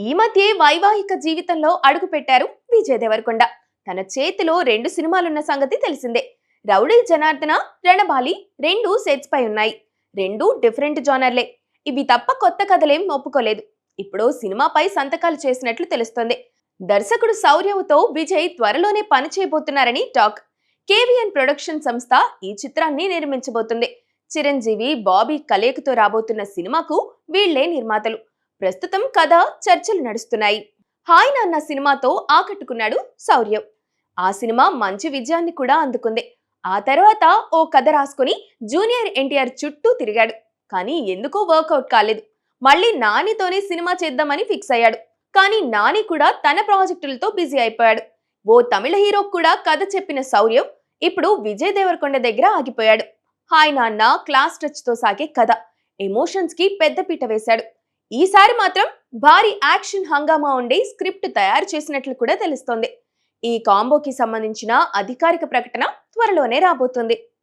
ఈ మధ్య వైవాహిక జీవితంలో అడుగుపెట్టారు విజయ్ దేవరకొండ. తన చేతిలో 2 సినిమాలున్న సంగతి తెలిసిందే. రౌడీ జనార్దన, రణబాలి రెండు సెట్స్ పై ఉన్నాయి. రెండు డిఫరెంట్ జానర్లే. ఇవి తప్ప కొత్త కథలేం ఒప్పుకోలేదు. ఇప్పుడు సినిమాపై సంతకాలు చేసినట్లు తెలుస్తోంది. దర్శకుడు శౌర్యవుతో విజయ్ త్వరలోనే పని చేయబోతున్నారని టాక్. కేవీఎన్ ప్రొడక్షన్ సంస్థ ఈ చిత్రాన్ని నిర్మించబోతుంది. చిరంజీవి, బాబీ కలేకతో రాబోతున్న సినిమాకు వీళ్లే నిర్మాతలు. ప్రస్తుతం కథ చర్చలు నడుస్తున్నాయి. హాయ్ నాన్న సినిమాతో ఆకట్టుకున్నాడు శౌర్య. ఆ సినిమా మంచి విజయాన్ని కూడా అందుకుంది. ఆ తర్వాత ఓ కథ రాసుకుని జూనియర్ ఎన్టీఆర్ చుట్టూ తిరిగాడు. కానీ ఎందుకో వర్కౌట్ కాలేదు. మళ్ళీ నానితోనే సినిమా చేద్దామని ఫిక్స్ అయ్యాడు. కానీ నాని కూడా తన ప్రాజెక్టులతో బిజీ అయిపోయాడు. ఓ తమిళ హీరో కూడా కథ చెప్పిన శౌర్యం ఇప్పుడు విజయ్ దేవరకొండ దగ్గర ఆగిపోయాడు. హాయ్ నాన్న క్లాస్ టచ్ తో సాగే కథ, ఎమోషన్స్ కి పెద్దపీట వేశాడు. ఈసారి మాత్రం భారీ యాక్షన్ హంగామా ఉండే స్క్రిప్ట్ తయారు చేసినట్లు కూడా తెలుస్తోంది. ఈ కాంబోకి సంబంధించిన అధికారిక ప్రకటన త్వరలోనే రాబోతుంది.